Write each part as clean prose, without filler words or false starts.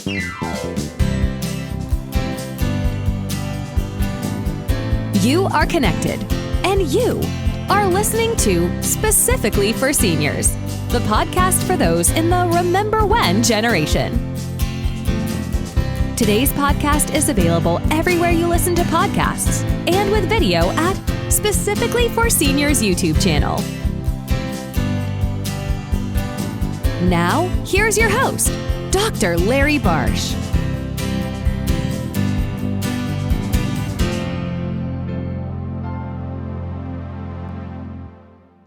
You are connected, and you are listening to Specifically for Seniors, the podcast for those in the Remember When generation. Today's podcast is available everywhere you listen to podcasts and with video at Specifically for Seniors YouTube channel. Now, here's your host, Dr. Larry Barsh.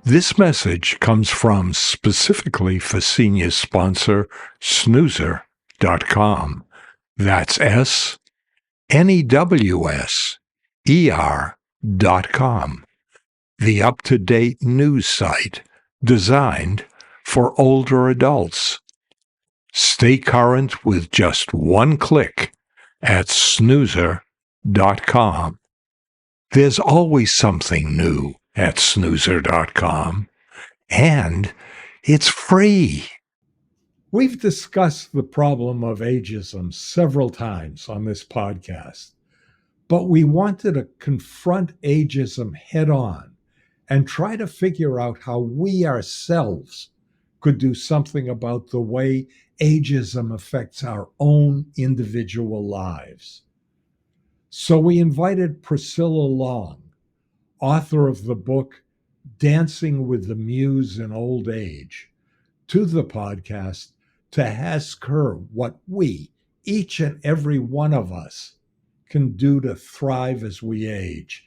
This message comes from Specifically for Seniors sponsor, snoozer.com. That's SNEWSER.com. The up-to-date news site designed for older adults. Stay current with just one click at snoozer.com. There's always something new at snoozer.com, and it's free. We've discussed the problem of ageism several times on this podcast, but we wanted to confront ageism head on and try to figure out how we ourselves could do something about the way ageism affects our own individual lives. So we invited Priscilla Long, author of the book Dancing with the Muse in Old Age, to the podcast to ask her what we, each and every one of us, can do to thrive as we age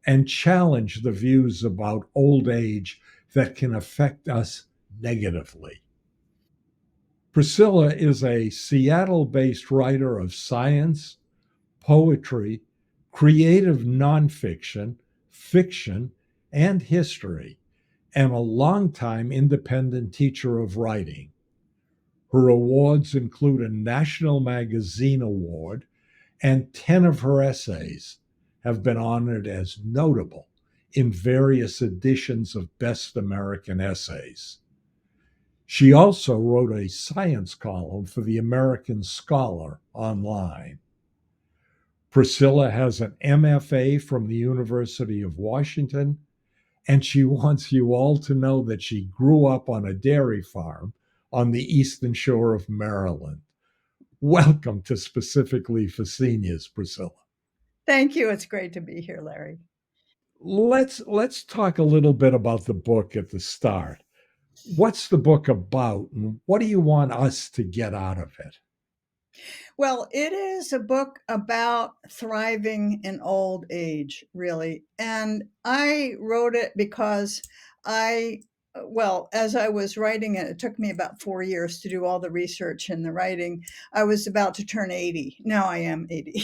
and challenge the views about old age that can affect us negatively. Priscilla is a Seattle-based writer of science, poetry, creative nonfiction, fiction, and history, and a longtime independent teacher of writing. Her awards include a National Magazine Award, and 10 of her essays have been honored as notable in various editions of Best American Essays. She also wrote a science column for the American Scholar online. Priscilla has an MFA from the University of Washington, and she wants you all to know that she grew up on a dairy farm on the eastern shore of Maryland. Welcome to Specifically for Seniors, Priscilla. Thank you. It's great to be here, Larry. Let's talk a little bit about the book at the start. What's the book about, and what do you want us to get out of it? Well, it is a book about thriving in old age, really. And I wrote it because as I was writing it, it took me about 4 years to do all the research and the writing. I was about to turn 80. Now I am 80.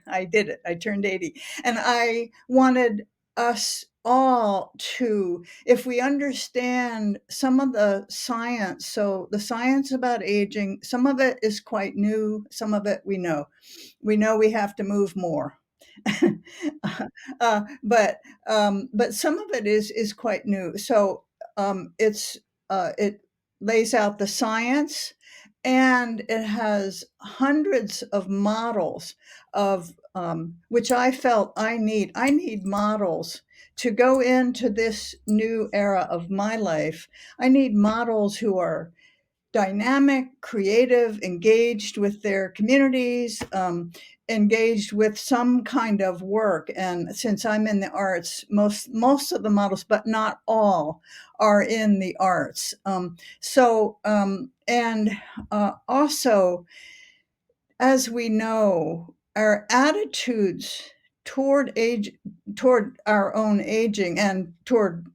I did it. I turned 80. And I wanted us all to, if we understand some of the science, so the science about aging, some of it is quite new, some of it we know we have to move more. But some of it is quite new. So it lays out the science, and it has hundreds of models of which I felt I need models to go into this new era of my life. I need models who are dynamic, creative, engaged with their communities, engaged with some kind of work. And since I'm in the arts, most of the models, but not all, are in the arts. Also, as we know, our attitudes toward our own aging and toward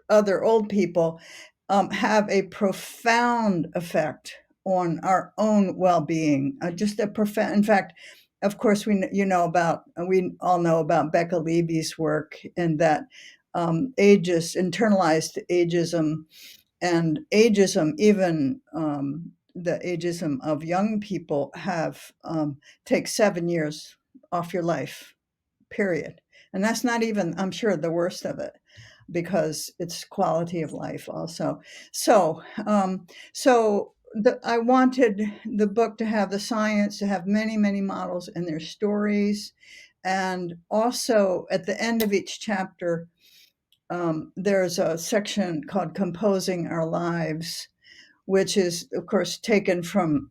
other old people have a profound effect on our own well-being. Just a profound. In fact, of course, we all know about Becca Levy's work, and that internalized ageism, and ageism, even the ageism of young people, takes 7 years off your life, period. And that's not even, I'm sure, the worst of it, because it's quality of life also. So I wanted the book to have the science, to have many, many models and their stories. And also at the end of each chapter, there's a section called Composing Our Lives, which is, of course, taken from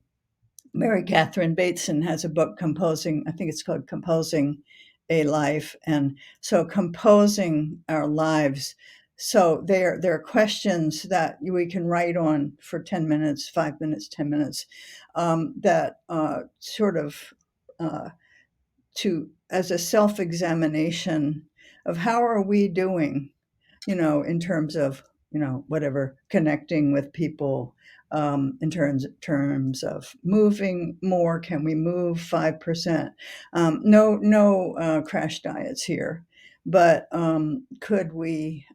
Mary Catherine Bateson has a book composing, I think it's called Composing a Life. And so composing our lives. So there are questions that we can write on for 10 minutes, 5 minutes, 10 minutes, that sort of to as a self-examination of how are we doing, in terms of, whatever, connecting with people, in terms of moving more. Can we move 5%? No crash diets here, but could we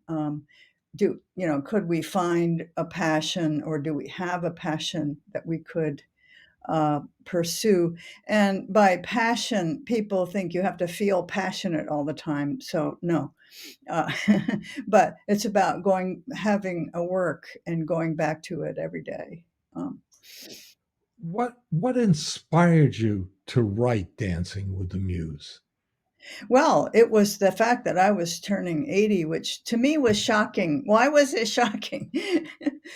could we find a passion, or do we have a passion that we could pursue? And by passion, people think you have to feel passionate all the time. So no, uh, but it's about having a work and going back to it every day. Um, What inspired you to write Dancing with the Muse? well, it was the fact that I was turning 80, which to me was shocking. Why was it shocking?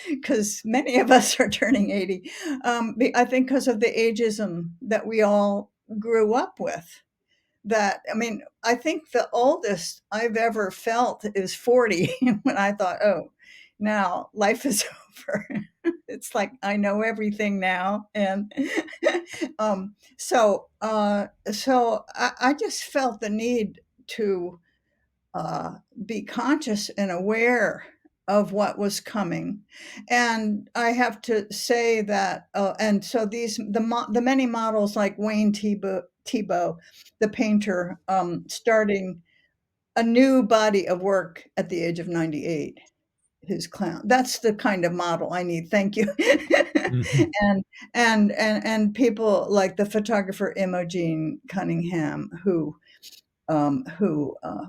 Because many of us are turning 80. I think because of the ageism that we all grew up with. I think the oldest I've ever felt is 40 when I thought, oh, now life is over. It's like I know everything now. And so I just felt the need to uh, be conscious and aware of what was coming. And I have to say that, and so the many models like Wayne Thiebaud, the painter, starting a new body of work at the age of 98, his clown. That's the kind of model I need. Thank you. Mhm. and and people like the photographer Imogen Cunningham, who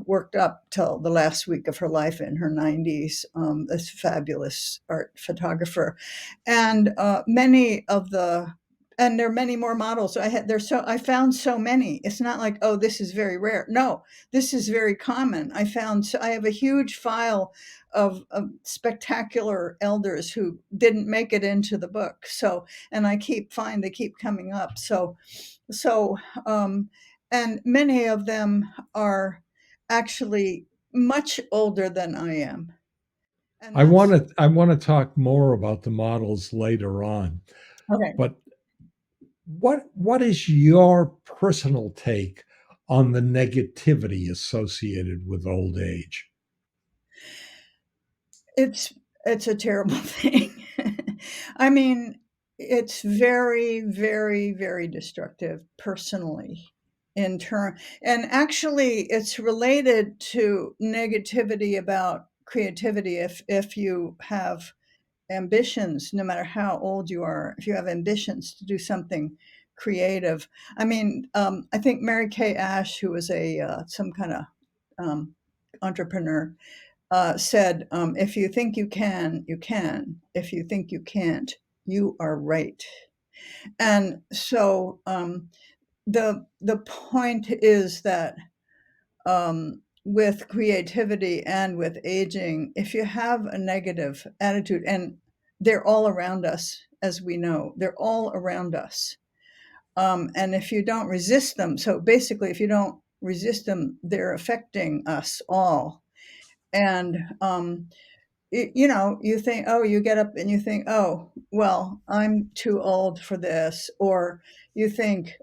worked up till the last week of her life in her 90s, this fabulous art photographer. And and there are many more models. I found so many. It's not like, oh, this is very rare. No, this is very common. I have a huge file of spectacular elders who didn't make it into the book. So, and they keep coming up. So, and many of them are actually much older than I am. And that's I want to talk more about the models later on, okay. but what is your personal take on the negativity associated with old age? It's it's a terrible thing. I mean, it's very, very, very destructive personally in turn. And actually it's related to negativity about creativity. If you have ambitions, no matter how old you are, if you have ambitions to do something creative. I think Mary Kay Ash, who was a some kind of entrepreneur, said, "If you think you can, you can. If you think you can't, you are right." And so the point is that with creativity and with aging, if you have a negative attitude, and they're all around us, as we know, they're all around us. And if you don't resist them, so basically, if you don't resist them, they're affecting us all. And you think, oh, you get up and you think, oh, well, I'm too old for this, or you think,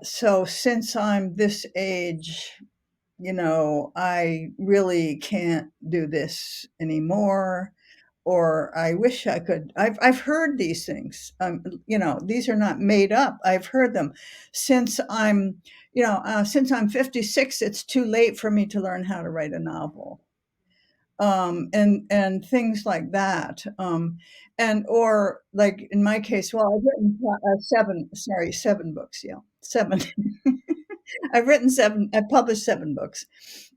so since I'm this age, I really can't do this anymore, or I wish I could. I've heard these things. These are not made up. I've heard them since since I'm 56. It's too late for me to learn how to write a novel, and things like that. And or like in my case, well, I've written seven books. Yeah, seven. I've published 7 books,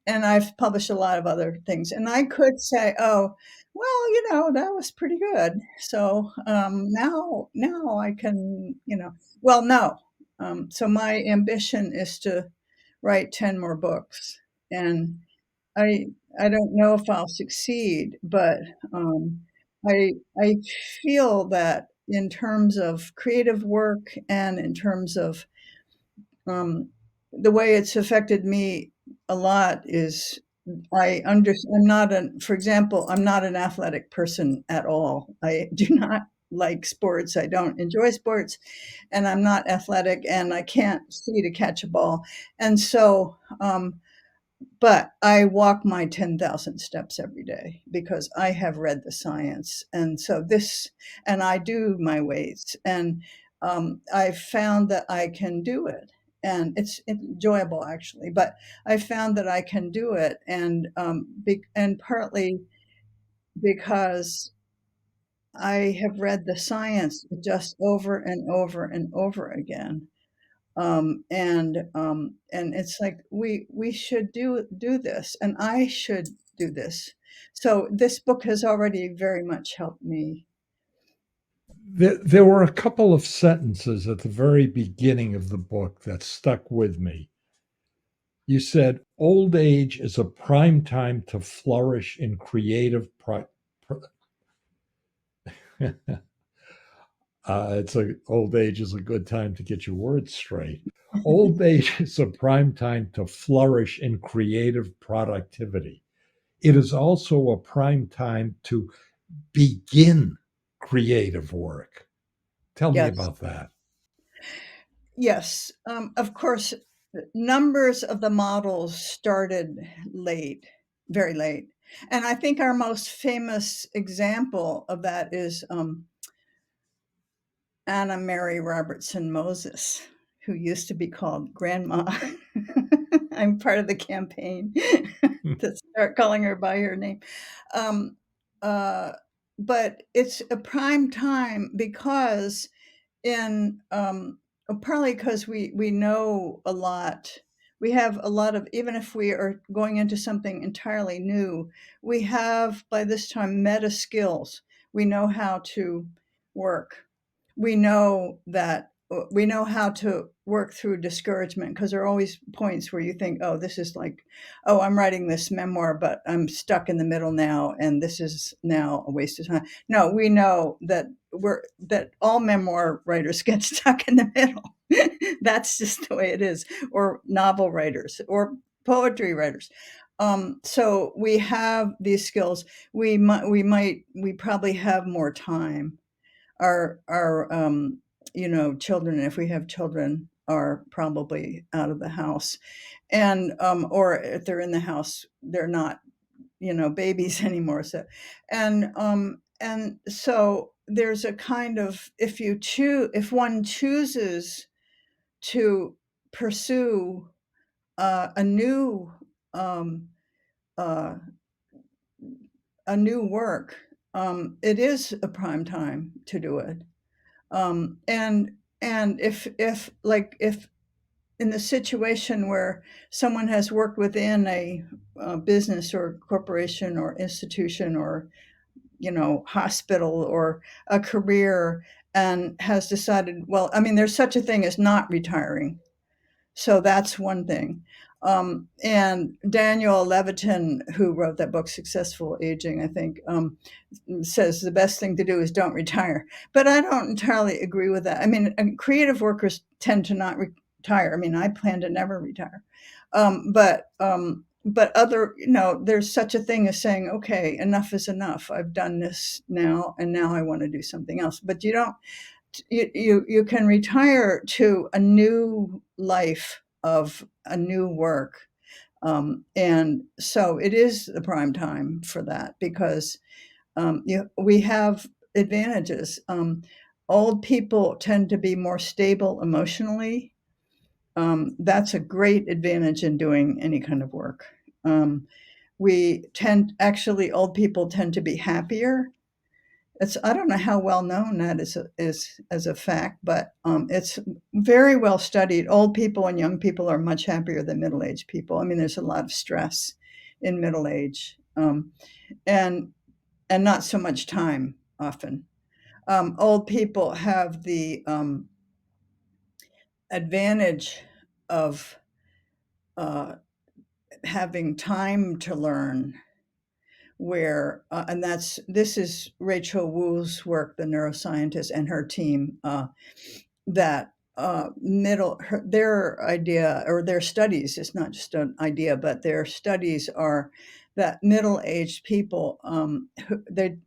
and I've published a lot of other things. And I could say, oh, Well, that was pretty good. So now I can, well, no. So my ambition is to write 10 more books, and I I don't know if I'll succeed, but um, I feel that in terms of creative work and in terms of um, the way it's affected me a lot is I'm not an for example, I'm not an athletic person at all. I do not like sports. I don't enjoy sports, and I'm not athletic, and I can't see to catch a ball. And so, but I walk my 10,000 steps every day because I have read the science. And so and I do my weights, and I've found that I can do it. And it's enjoyable actually, but I found that I can do it, and partly because I have read the science just over and over and over again, and it's like we should do this, and I should do this. So this book has already very much helped me. There were a couple of sentences at the very beginning of the book that stuck with me. You said, old age is a prime time to flourish in creative. Old age is a good time to get your words straight. Old age is a prime time to flourish in creative productivity. It is also a prime time to begin creative work. Tell me Yes, about that. yes. Of course, numbers of the models started late, very late, and I think our most famous example of that is Anna Mary Robertson Moses, who used to be called Grandma. I'm part of the campaign to start calling her by her name. Um, uh, but it's a prime time because in partly because we know a lot. We have a lot of, even if we are going into something entirely new, we have by this time meta skills. We know how to work. We know that we know how to work through discouragement, because there are always points where you think, oh, this is like, oh, I'm writing this memoir, but I'm stuck in the middle now, and this is now a waste of time. No, we know that all memoir writers get stuck in the middle. That's just the way it is, or novel writers, or poetry writers. So we have these skills. We probably have more time. Our children, if we have children, are probably out of the house, and or if they're in the house, they're not babies anymore. So and so there's a kind of, if one chooses to pursue a new um, uh, a new work, it is a prime time to do it. And if in the situation where someone has worked within a business or corporation or institution or hospital or a career, and has decided, well, I mean, there's such a thing as not retiring. So that's one thing. And Daniel Levitin, who wrote that book, Successful Aging, I think, says the best thing to do is don't retire. But I don't entirely agree with that. I mean, creative workers tend to not retire. I mean, I plan to never retire. But there's such a thing as saying, okay, enough is enough. I've done this now, and now I want to do something else. But you can retire to a new life of a new work. And so it is the prime time for that, because we have advantages. Old people tend to be more stable emotionally. That's a great advantage in doing any kind of work. Old people tend to be happier. I don't know how well known that is as a fact, but it's very well studied. Old people and young people are much happier than middle-aged people. I mean, there's a lot of stress in middle age, and and not so much time often. Old people have the advantage of uh, having time to learn, where and this is Rachel Wu's work, the neuroscientist, and her team, that their idea, or their studies, it's not just an idea, but their studies are that middle-aged people, they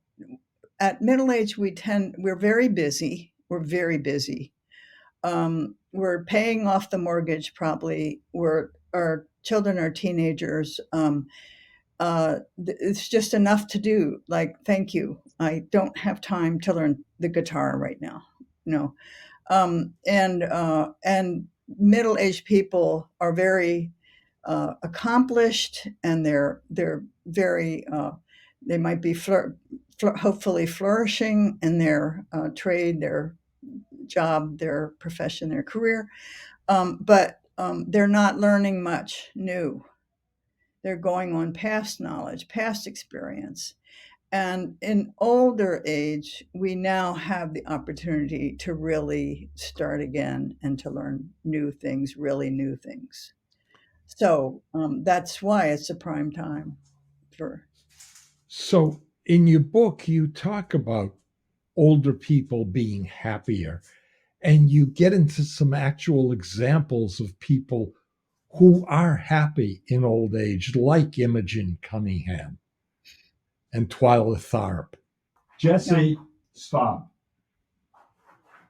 at middle age, we're very busy. We're very busy. We're paying off the mortgage, probably. Our children are teenagers. It's just enough to do. Like, thank you. I don't have time to learn the guitar right now. No. And middle-aged people are very accomplished, and they're very they might be hopefully flourishing in their trade, their job, their profession, their career, but they're not learning much new. They're going on past knowledge, past experience. And in older age, we now have the opportunity to really start again and to learn new things, really new things. So that's why it's a prime time for. So, in your book, you talk about older people being happier, and you get into some actual examples of people who are happy in old age, like Imogen Cunningham and Twyla Tharp. Jesse, stop.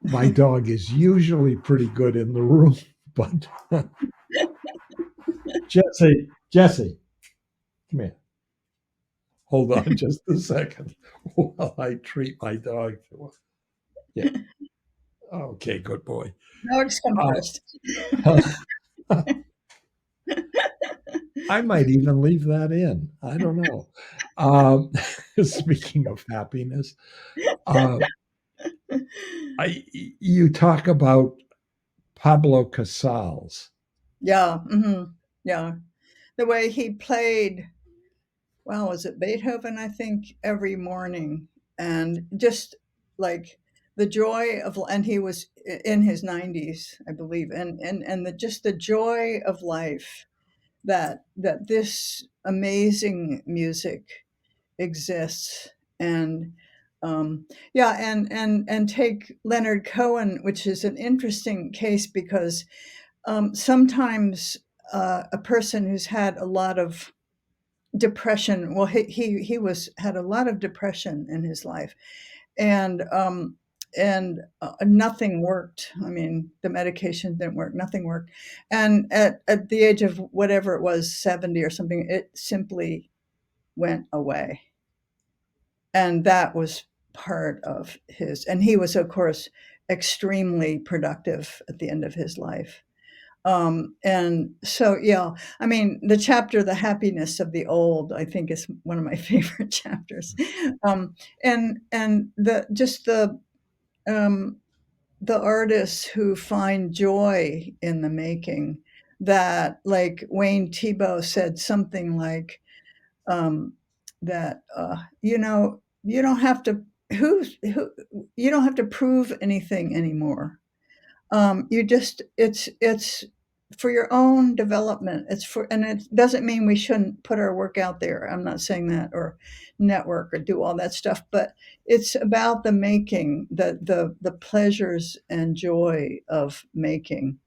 My dog is usually pretty good in the room, but Jesse, come here. Hold on just a second while I treat my dog. Yeah. Okay, good boy. Dogs come first. I might even leave that in. I don't know. Speaking of happiness, uh, you talk about Pablo Casals. Yeah, yeah. The way he played, well, was it Beethoven, I think, every morning, and just like the joy of, and he was in his 90s, I believe, and just the joy of life, that this amazing music exists. And yeah, and take Leonard Cohen, which is an interesting case, because sometimes a person who's had a lot of depression, well, he was had a lot of depression in his life, and nothing worked. I mean, the medication didn't work, nothing worked. And at the age of whatever it was, 70 or something, it simply went away. And that was part of his, and he was, of course, extremely productive at the end of his life. And so, yeah, I mean, the chapter, "The Happiness of the Old," I think is one of my favorite chapters. And um, the artists who find joy in the making, that, like Wayne Thiebaud said something like, um, that, you don't have to, who, you don't have to prove anything anymore. You just, it's for your own development. It's for, and it doesn't mean we shouldn't put our work out there. I'm not saying that, or network, or do all that stuff, but it's about the making, the pleasures and joy of making.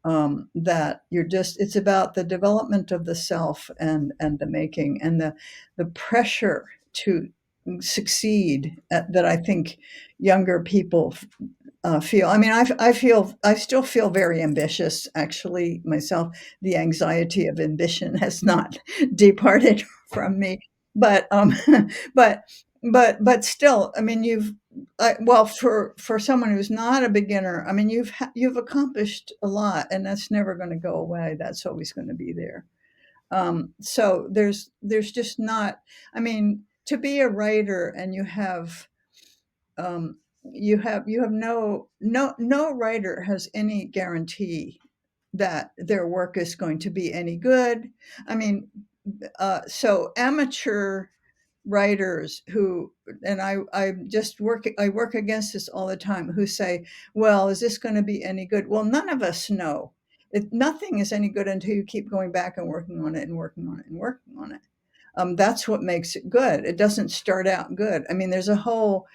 That you're just, it's about the development of the self, and the making, and the pressure to succeed, that I think younger people feel. I mean, I still feel very ambitious, actually, myself. The anxiety of ambition has not departed from me, but but but still, I mean, well, for someone who's not a beginner, I mean, you've accomplished a lot, and that's never going to go away. That's always going to be there. So there's just not. I mean, to be a writer, and you have no writer has any guarantee that their work is going to be any good. I mean, so amateur writers who, and I work against this all the time, who say, well, is this going to be any good? Well, none of us know. Nothing is any good until you keep going back and working on it and working on it and working on it. That's what makes it good. It doesn't start out good. I mean, there's a whole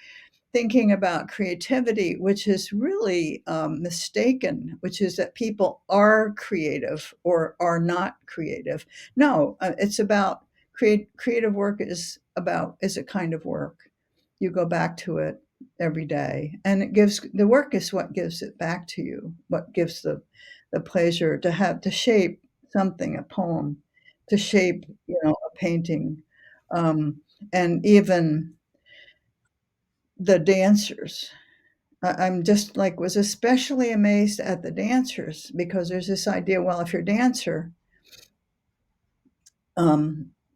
thinking about creativity, which is really mistaken, which is that people are creative or are not creative. No, it's about creative work is a kind of work. You go back to it every day, and it gives the work is what gives it back to you. What gives the pleasure to shape something, a poem, to shape a painting, and even the dancers. I'm just like was especially amazed at the dancers because there's this idea, well, if you're a dancer,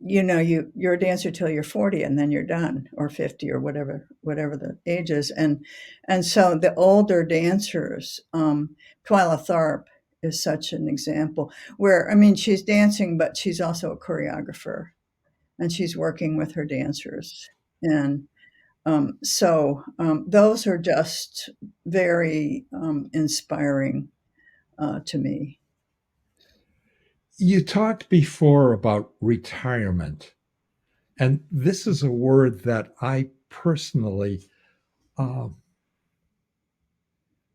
you're a dancer till you're 40 and then you're done, or 50, or whatever the age is. And so the older dancers, Twyla Tharp is such an example where, I mean, she's dancing, but she's also a choreographer and she's working with her dancers. And those are just very inspiring to me. You talked before about retirement, and this is a word that I personally, uh,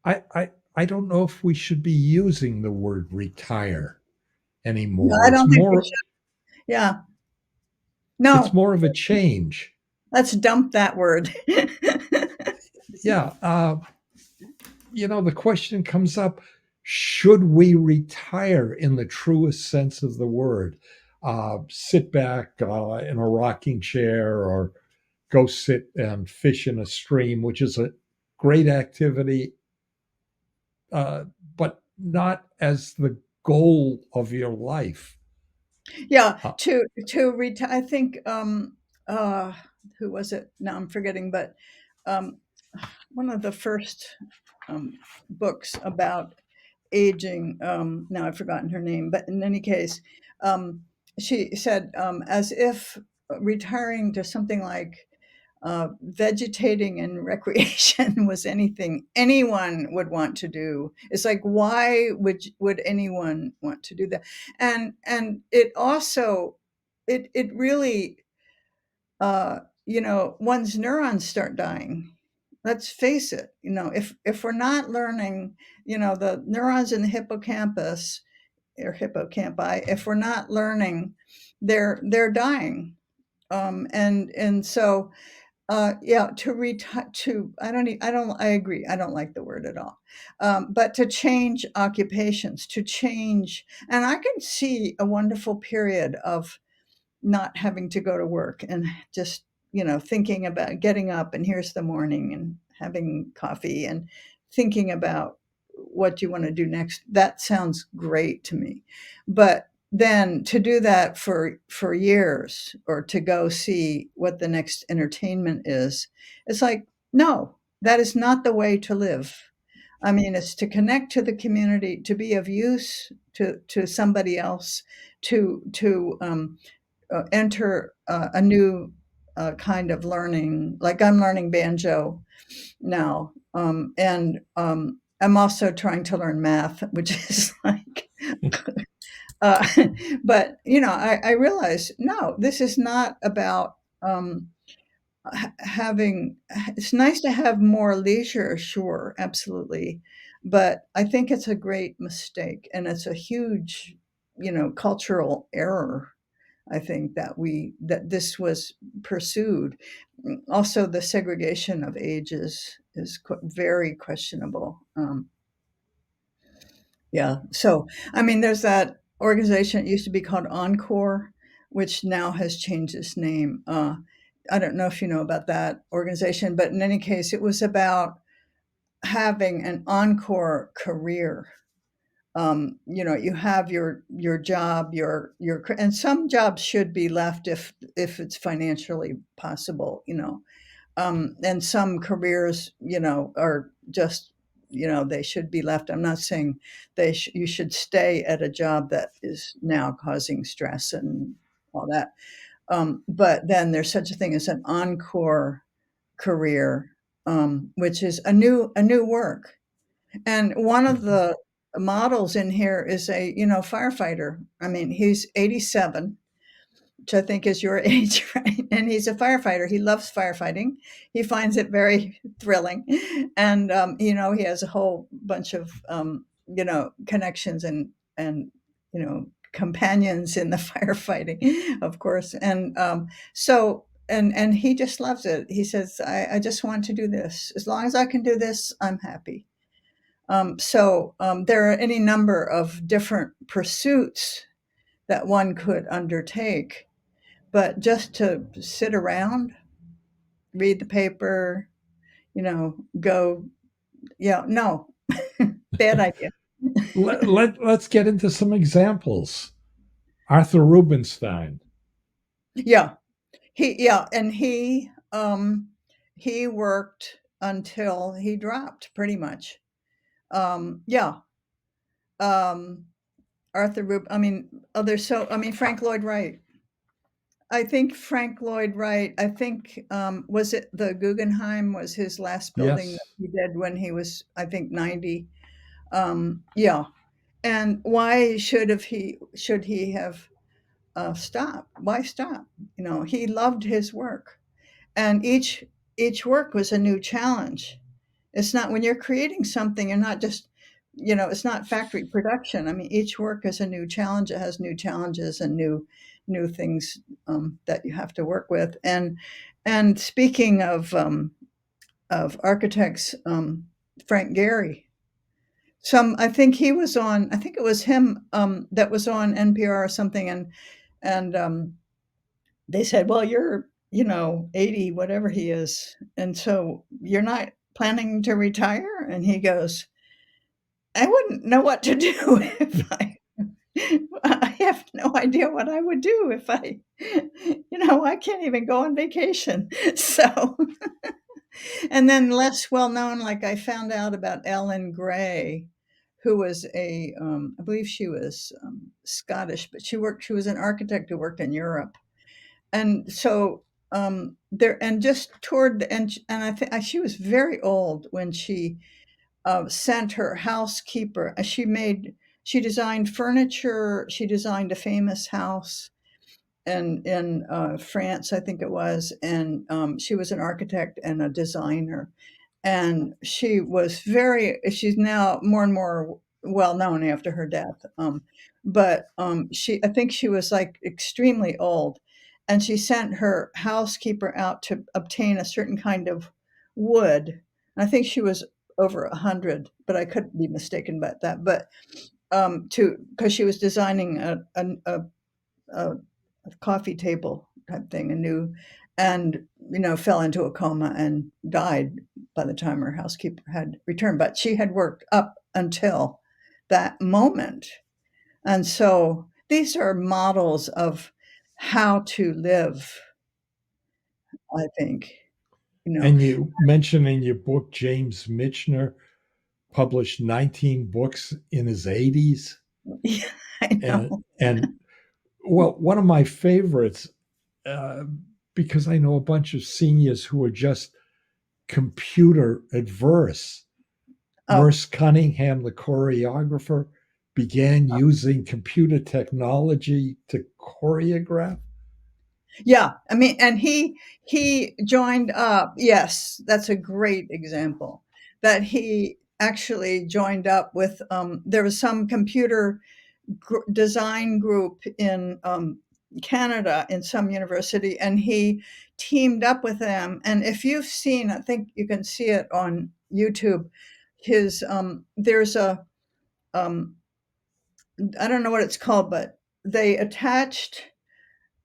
I don't know if we should be using the word retire No, anymore. I don't think we should. Yeah. It's No, more of a change. let's dump that word. Yeah. The question comes up, should we retire in the truest sense of the word? Sit back in a rocking chair or go sit and fish in a stream, which is a great activity, but not as the goal of your life. Yeah, Uh, to retire. I think uh, who was it? Now I'm forgetting, but um, one of the first books about aging. Now I've forgotten her name, but in any case, she said as if retiring to something like vegetating and recreation was anything anyone would want to do. It's like, why would anyone want to do that? And it also, it really, one's neurons start dying. Let's face it. If we're not learning, the neurons in the hippocampus or hippocampi, if we're not learning, they're dying. And so yeah, to retire to I agree. I don't like the word at all. But to change occupations, to change, and I can see a wonderful period of not having to go to work and just, thinking about getting up and here's the morning and having coffee and thinking about what you want to do next. That sounds great to me. But then to do that for years, or to go see what the next entertainment is, it's like, no, that is not the way to live. I mean, it's to connect to the community, to be of use to somebody else, to enter a new kind of learning. Like I'm learning banjo now, and I'm also trying to learn math, which is like, uh, but I realize, no, this is not about having. It's nice to have more leisure, sure, absolutely, but I think it's a great mistake, and it's a huge, cultural error. I think that this was pursued. Also, the segregation of ages is very questionable. Yeah. So, I mean, there's that organization. It used to be called Encore, which now has changed its name. I don't know if you know about that organization, but in any case, it was about having an encore career. You have your job, and some jobs should be left if it's financially possible, and some careers, are just, they should be left. I'm not saying you should stay at a job that is now causing stress and all that. But then there's such a thing as an encore career, which is a new work. And one of the models in here is a firefighter. I mean, he's 87, which I think is your age, right? And he's a firefighter. He loves firefighting. He finds it very thrilling, and he has a whole bunch of connections and companions in the firefighting, of course. And so and he just loves it. He says, I just want to do this. As long as I can do this, I'm happy. So there are any number of different pursuits that one could undertake, but just to sit around, read the paper, go, no, bad idea. Let's get into some examples. Arthur Rubinstein. Yeah, and he worked until he dropped, pretty much. Yeah. Arthur Rub. I mean, Frank Lloyd Wright. I think Frank Lloyd Wright. I think was it the Guggenheim was his last building that Yes. he did when he was, I think, 90. Yeah. And why should he have stopped? Why stop? He loved his work, and each work was a new challenge. It's not, when you're creating something, you're not just, it's not factory production. I mean, each work is a new challenge. It has new challenges and new things that you have to work with. And speaking of architects, Frank Gehry. I think he was on. I think it was him that was on NPR or something, and they said, "Well, you're 80, whatever he is, and so you're not planning to retire?" And he goes, "I wouldn't know what to do if I have no idea what I would do if I can't even go on vacation." So, and then less well known, like I found out about Ellen Gray, who was I believe she was Scottish, but she was an architect who worked in Europe. And so there, and just toward the end, and I think she was very old when she sent her housekeeper. She designed furniture. She designed a famous house in France, I think it was, and she was an architect and a designer. And she's now more and more well known after her death. But I think she was like extremely old, and she sent her housekeeper out to obtain a certain kind of wood. And I think she was over 100, but I could be mistaken about that. But because she was designing a coffee table type thing, and fell into a coma and died by the time her housekeeper had returned. But she had worked up until that moment, and so these are models of how to live. I think you know. And you mention in your book James Michener published 19 books in his 80s. Yeah, I And know. well, one of my favorites, because I know a bunch of seniors who are just computer adverse. Oh, Merce Cunningham, the choreographer, began using computer technology to choreograph. yeah. I mean, and he joined up. Yes, that's a great example. That he actually joined up with. There was some computer design group in Canada in some university, and he teamed up with them. And if you've seen, I think you can see it on YouTube. There's a um, I don't know what it's called, but they attached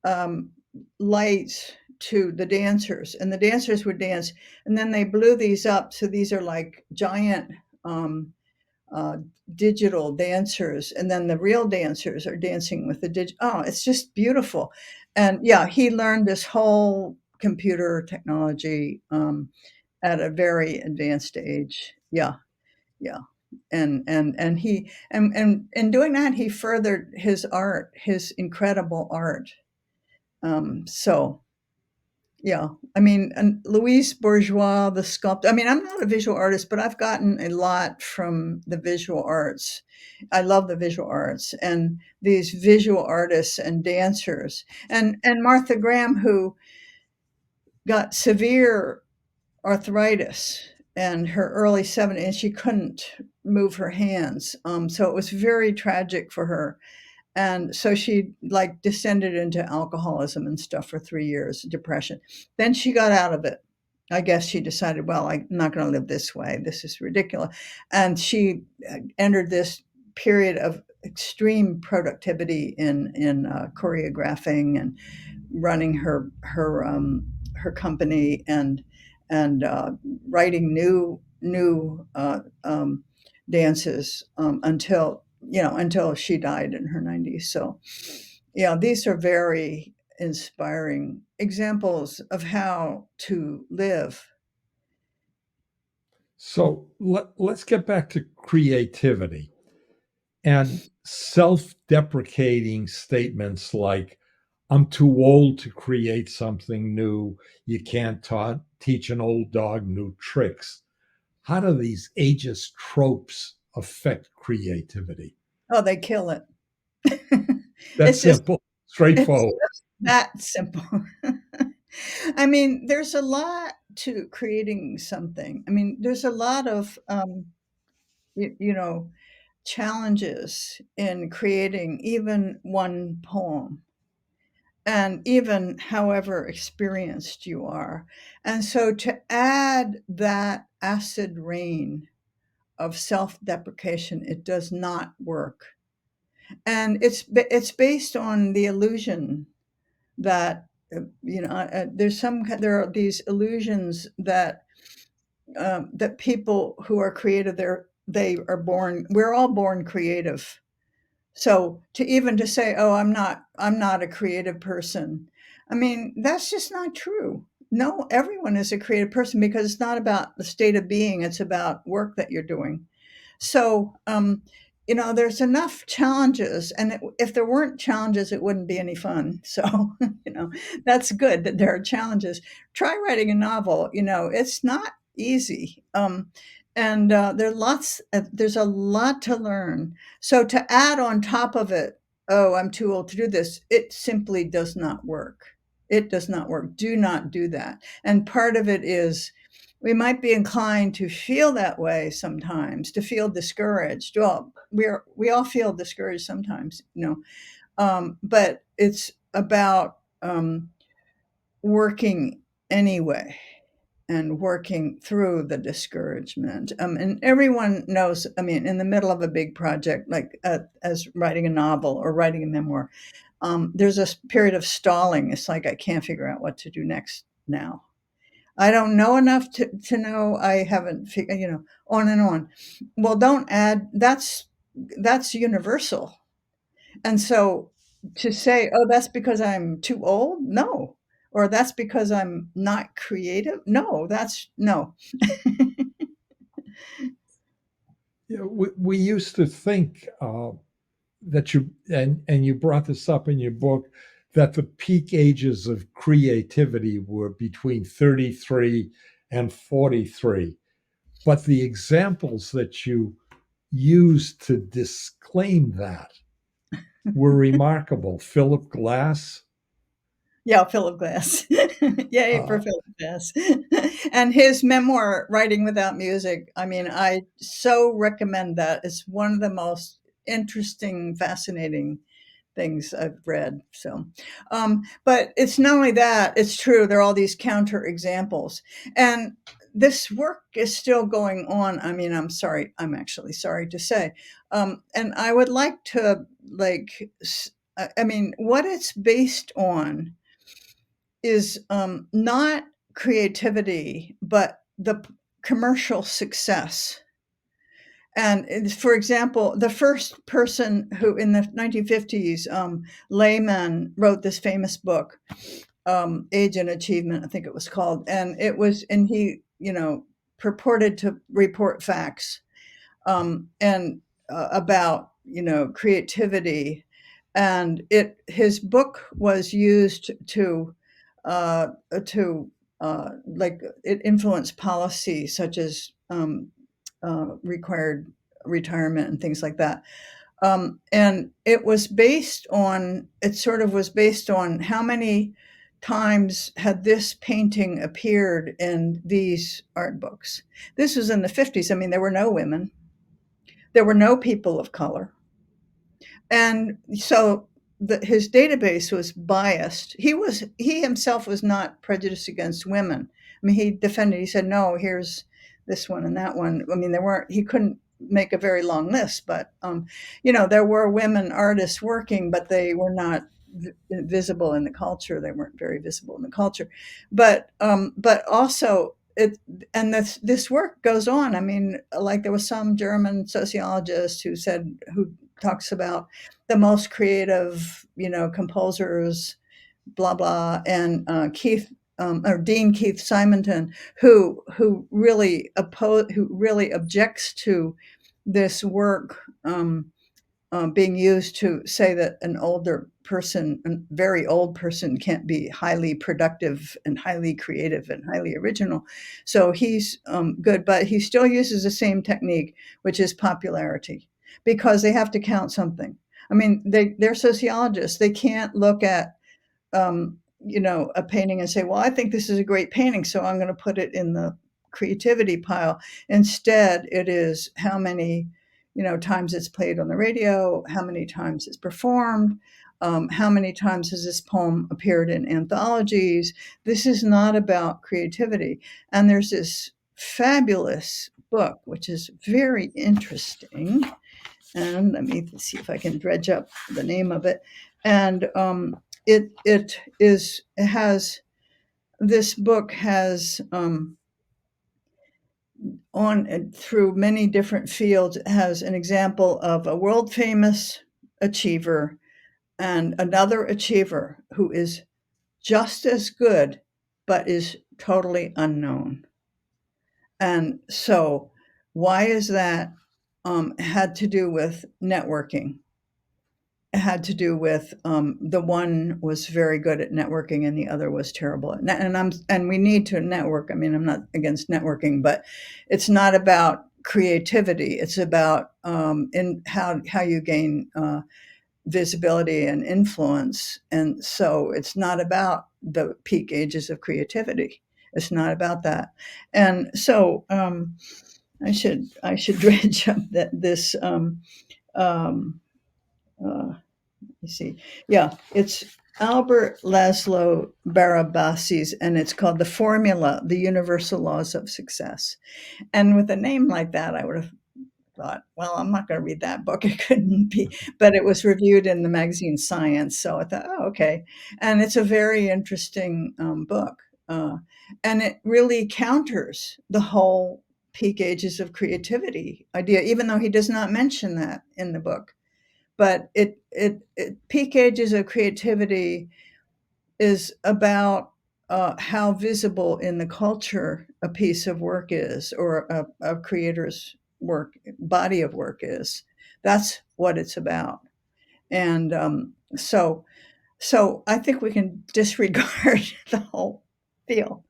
um, lights to the dancers, and the dancers would dance, and then they blew these up. So these are like giant um, uh, digital dancers, and then the real dancers are dancing with the digital. Oh, it's just beautiful. And yeah, he learned this whole computer technology at a very advanced age. Yeah, yeah. And he and in doing that, he furthered his art, his incredible art. So yeah, I mean, and Louise Bourgeois, the sculptor. I mean, I'm not a visual artist, but I've gotten a lot from the visual arts. I love the visual arts and these visual artists and dancers, and Martha Graham, who got severe arthritis in her early 70s, and she couldn't move her hands. So it was very tragic for her. And so she like descended into alcoholism and stuff for 3 years, depression. Then she got out of it. I guess she decided, well, I'm not going to live this way. This is ridiculous. And she entered this period of extreme productivity in choreographing and running her company and writing new dances until she died in her 90s. So yeah, these are very inspiring examples of how to live. So let's get back to creativity and self-deprecating statements like, I'm too old to create something new. You can't teach an old dog new tricks. How do these ageist tropes affect creativity? Oh, they kill it. That's It's just simple, it's straightforward. just that simple. I mean, there's a lot to creating something. I mean, there's a lot of you know, challenges in creating even one poem, and even however experienced you are. And so to add that acid rain of self-deprecation, it does not work. And it's based on the illusion that there are these illusions that people who are creative, we're all born creative. So to say, oh, I'm not a creative person, I mean, that's just not true. No, everyone is a creative person, because it's not about the state of being, it's about work that you're doing. So there's enough challenges, and if there weren't challenges, it wouldn't be any fun. So that's good that there are challenges. Try writing a novel. It's not easy. And there's a lot to learn. So to add on top of it, oh, I'm too old to do this, it simply does not work. It does not work. Do not do that. And part of it is we might be inclined to feel that way sometimes, to feel discouraged. Well, we all feel discouraged sometimes, but it's about working anyway and working through the discouragement. And everyone knows, I mean, in the middle of a big project, like as writing a novel or writing a memoir, there's a period of stalling. It's like, I can't figure out what to do next now. I don't know enough to know. I haven't figured, on and on. Well, don't add, that's universal. And so to say, oh, that's because I'm too old? No. Or that's because I'm not creative? No, no. We used to think that and you brought this up in your book, that the peak ages of creativity were between 33 and 43. But the examples that you used to disclaim that were remarkable. Philip Glass. Yeah, Philip Glass. Yay for Uh, Philip Glass. And his memoir, Writing Without Music, I mean, I so recommend that. It's one of the most interesting, fascinating things I've read. So, but it's not only that, it's true. There are all these counter examples. And this work is still going on. I mean, I'm actually sorry to say. And I would like to, I mean, what it's based on is not creativity, but the commercial success. And for example, the first person who in the 1950s, Lehman, wrote this famous book, Age and Achievement, I think it was called. And he, purported to report facts and about, creativity. and his book was used to uh, to like it influenced policy such as required retirement and things like that. And it sort of was based on how many times had this painting appeared in these art books. This was in the 50s. I mean, there were no women, there were no people of color. And so his database was biased. He himself was not prejudiced against women. I mean, he said, no, here's this one and that one. I mean, he couldn't make a very long list, but, there were women artists working, but they were not visible in the culture. They weren't very visible in the culture, but also and this work goes on. I mean, like there was some German sociologist who talks about the most creative, composers, blah blah, and Dean Keith Simonton, who really objects to this work being used to say that a very old person, can't be highly productive and highly creative and highly original. So he's good, but he still uses the same technique, which is popularity, because they have to count something. I mean, they're sociologists. They can't look at a painting and say, well, I think this is a great painting, so I'm going to put it in the creativity pile. Instead, it is how many, times it's played on the radio, how many times it's performed, how many times has this poem appeared in anthologies. This is not about creativity. And there's this fabulous book, which is very interesting. And let me see if I can dredge up the name of it. And this book has on through many different fields, has an example of a world famous achiever and another achiever who is just as good but is totally unknown. And so why is that? Had to do with networking. It had to do with the one was very good at networking and the other was terrible at and we need to network. I mean, I'm not against networking, but it's not about creativity. It's about in how you gain visibility and influence. And so it's not about the peak ages of creativity. It's not about that. And so I should dredge up this. You see, yeah, it's Albert Laszlo Barabasi's, and it's called The Formula, The Universal Laws of Success. And with a name like that, I would have thought, well, I'm not going to read that book. It couldn't be, but it was reviewed in the magazine Science. So I thought, oh, okay. And it's a very interesting book. And it really counters the whole peak ages of creativity idea, even though he does not mention that in the book. But it peak ages of creativity is about how visible in the culture a piece of work is, or a creator's body of work is. That's what it's about. And so I think we can disregard the whole field.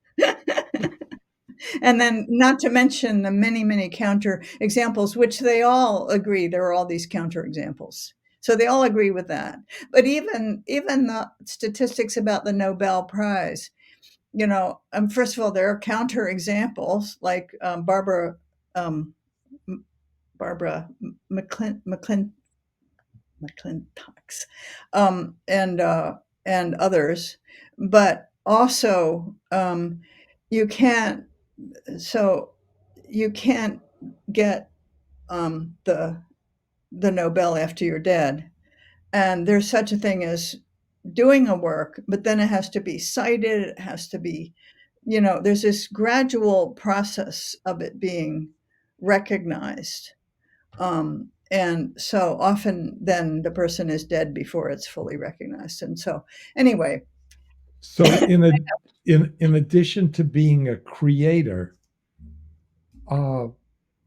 And then, not to mention the many, many counter examples, which they all agree, there are all these counter examples. So they all agree with that. But even the statistics about the Nobel Prize, first of all, there are counter examples like Barbara McClintock's, and others, but also you can't get the Nobel after you're dead. And there's such a thing as doing a work, but then it has to be cited. It has to be, there's this gradual process of it being recognized. And so often then the person is dead before it's fully recognized. And so anyway. So in addition to being a creator,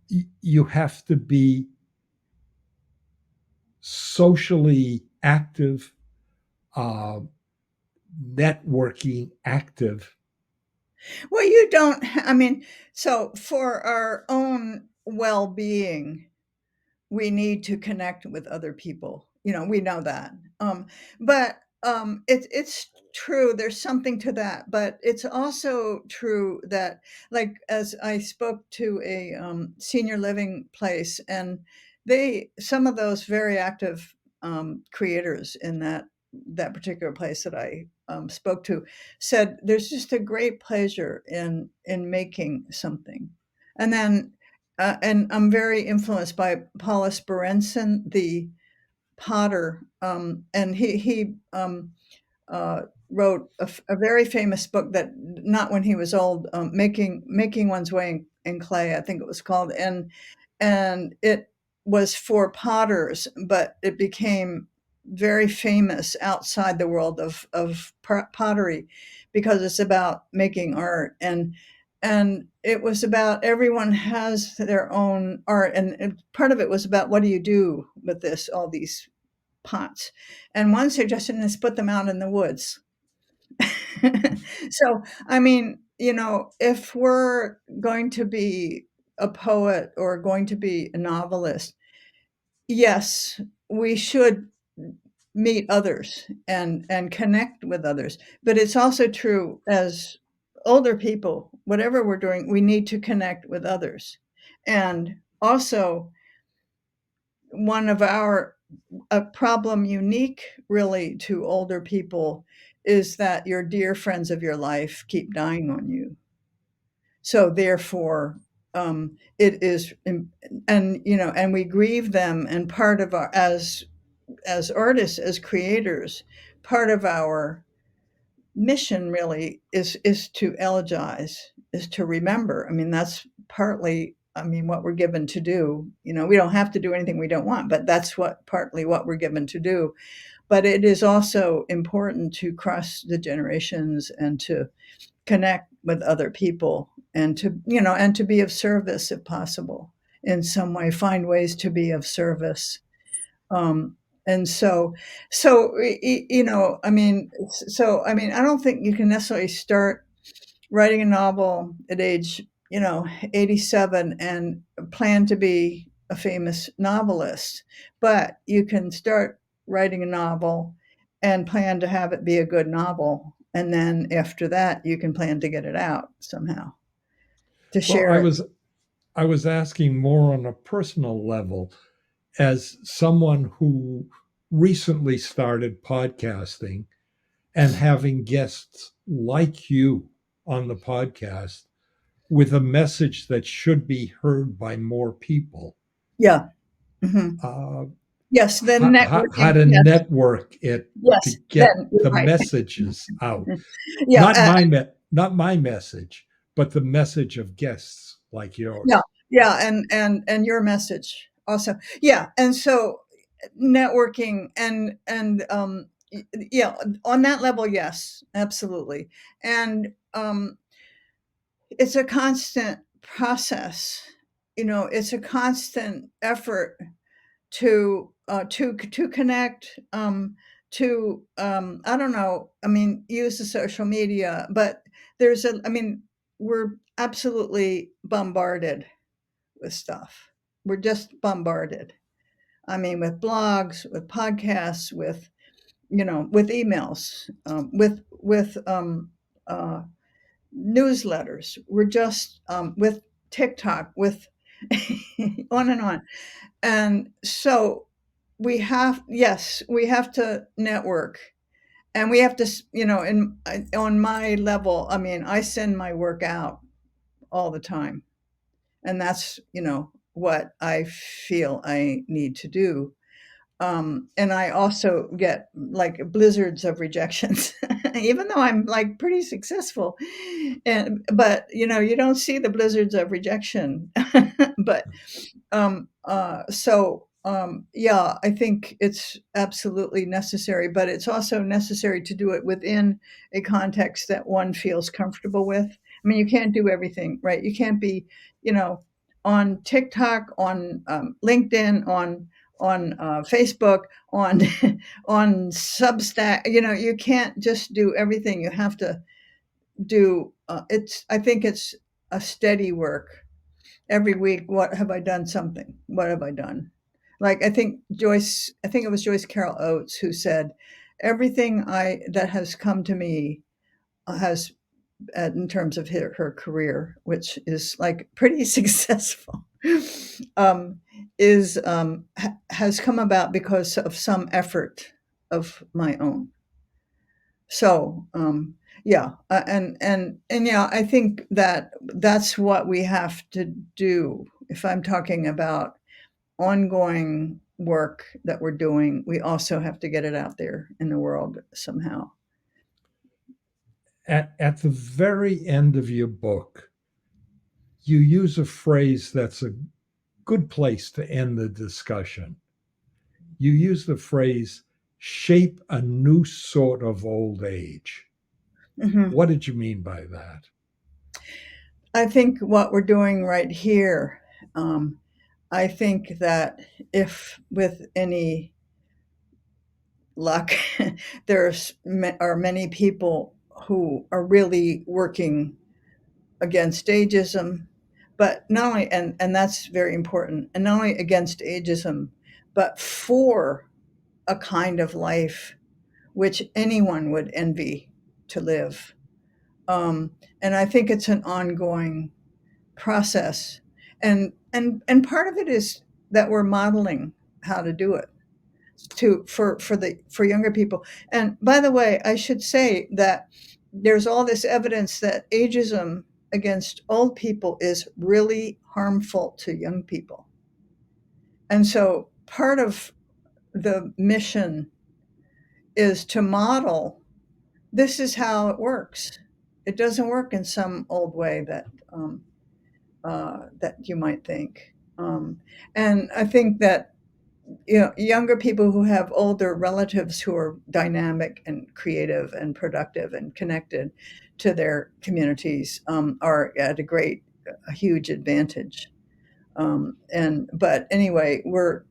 you have to be socially active, uh, networking active. Well, you don't, I mean, so for our own well being, we need to connect with other people. We know that. But it's true. There's something to that, but it's also true that, like, as I spoke to a senior living place, and some of those very active creators in that particular place that I spoke to said there's just a great pleasure in making something, and then and I'm very influenced by Paulus Berenson, the potter, and he wrote a very famous book that not when he was old, making one's way in clay, I think it was called, and it was for potters, but it became very famous outside the world of pottery because it's about making art, and it was about everyone has their own art, and part of it was about what do you do with all these pots, and one suggestion is put them out in the woods. So, I mean, if we're going to be a poet or going to be a novelist, yes, we should meet others and connect with others. But it's also true as older people, whatever we're doing, we need to connect with others. And also, one of a problem unique really to older people is that your dear friends of your life keep dying on you. So therefore, it is, and we grieve them. And part of our, as artists, as creators, part of our mission really is to elegize, is to remember. I mean, that's partly, I mean, what we're given to do. We don't have to do anything we don't want, but that's partly what we're given to do. But it is also important to cross the generations and to connect with other people, and to be of service if possible in some way, find ways to be of service. um, and I mean, I don't think you can necessarily start writing a novel at age 87 and plan to be a famous novelist, but you can start writing a novel and plan to have it be a good novel, and then after that you can plan to get it out somehow, to Well, share it. I was asking more on a personal level as someone who recently started podcasting and having guests like you on the podcast with a message that should be heard by more people. Yeah. Hmm. Uh, Yes, then how networking. to Yes. network it to Yes, get then you're the right. messages out. Yeah. Not my message, but the message of guests like Yeah, yours. yeah, and your message also. Yeah, and so networking yeah, on that level, yes, absolutely. And it's a constant process. It's a constant effort to connect, to I don't know, I mean, use the social media, but I mean, we're absolutely bombarded with stuff. We're just bombarded. I mean, with blogs, with podcasts, with emails, with uh, newsletters. We're just with TikTok, with on and on. And so we have to network, and we have to, on my level, I mean, I send my work out all the time, and that's what I feel I need to do. And I also get like blizzards of rejections, even though I'm like pretty successful. But you don't see the blizzards of rejection. But yeah, I think it's absolutely necessary, but it's also necessary to do it within a context that one feels comfortable with. I mean, you can't do everything, right? You can't be, you know, on TikTok, on LinkedIn, on Facebook, on on Substack. You can't just do everything. You have to do. I think it's a steady work every week. What have I done? Something. What have I done? Like I think Joyce. I think it was Joyce Carol Oates who said, "Everything that has come to me has." In terms of her career, which is like pretty successful, um, has come about because of some effort of my own. So yeah, and yeah, I think that that's what we have to do. If I'm talking about ongoing work that we're doing, we also have to get it out there in the world somehow. At the very end of your book, you use a phrase that's a good place to end the discussion. You use the phrase, shape a new sort of old age. Mm-hmm. What did you mean by that? I think what we're doing right here, I think that if with any luck, are many people who are really working against ageism, but not only, and that's very important, and not only against ageism, but for a kind of life which anyone would envy to live. And I think it's an ongoing process, and part of it is that we're modeling how to do it for younger people. And by the way, I should say that there's all this evidence that ageism against old people is really harmful to young people. And so part of the mission is to model this is how it works. It doesn't work in some old way that you might think. And I think that younger people who have older relatives who are dynamic and creative and productive and connected to their communities are at a huge advantage. But anyway, we're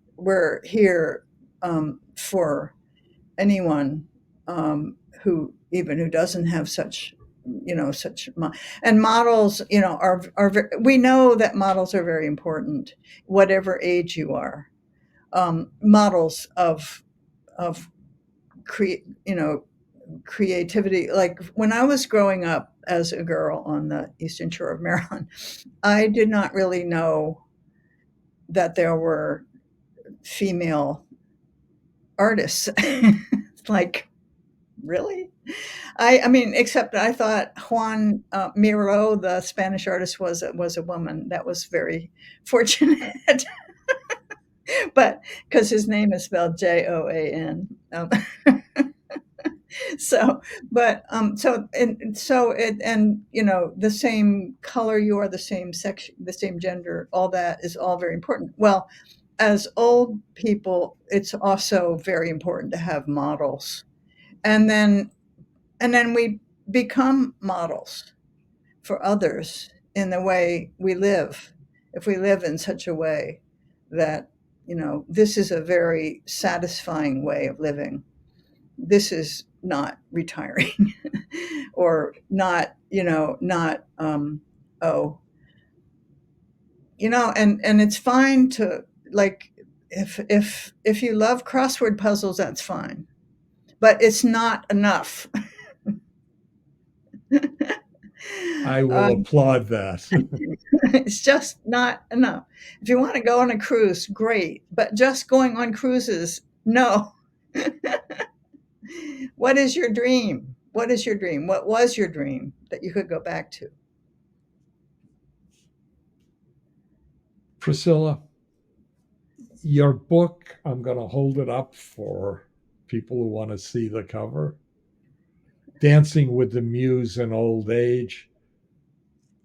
here for anyone who doesn't have and models we know that models are very important whatever age you are. Models of creativity. Like when I was growing up as a girl on the Eastern Shore of Maryland, I did not really know that there were female artists. Like, really? I mean, except I thought Juan Miro, the Spanish artist, was a woman. That was very fortunate. But because his name is spelled Joan. So, but the same color you are, the same sex, the same gender, all that is all very important. Well, as old people, it's also very important to have models, and then we become models for others in the way we live. If we live in such a way that this is a very satisfying way of living. This is not retiring or not oh and it's fine to, like, if you love crossword puzzles, that's fine, but it's not enough. I will applaud that. It's just not enough. If you want to go on a cruise, great, but just going on cruises, no. What is your dream? What is your dream? What was your dream that you could go back to? Priscilla, your book, I'm going to hold it up for people who want to see the cover. Dancing with the Muse in Old Age.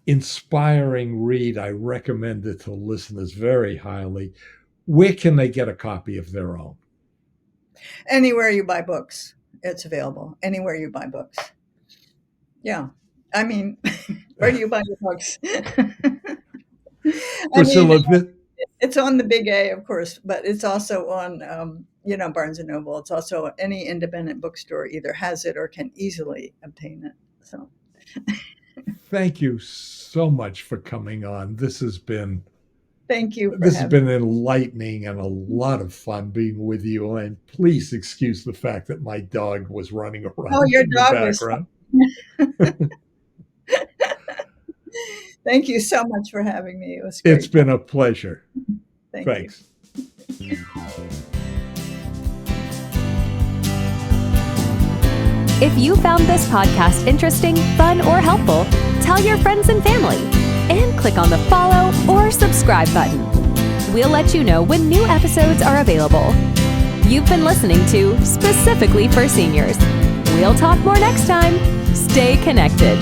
Inspiring read. I recommend it to listeners very highly. Where can they get a copy of their own? Anywhere you buy books, it's available. Anywhere you buy books. Yeah. I mean, where do you buy your books? Priscilla, It's on the Big A, of course, but it's also on, Barnes and Noble. It's also any independent bookstore either has it or can easily obtain it. So, Thank you so much for coming on. thank you. This has been enlightening and a lot of fun being with you. And please excuse the fact that my dog was running around your in the dog background. Thank you so much for having me. It was great. It's been a pleasure. Thanks. If you found this podcast interesting, fun, or helpful, tell your friends and family, and click on the follow or subscribe button. We'll let you know when new episodes are available. You've been listening to Specifically for Seniors. We'll talk more next time. Stay connected.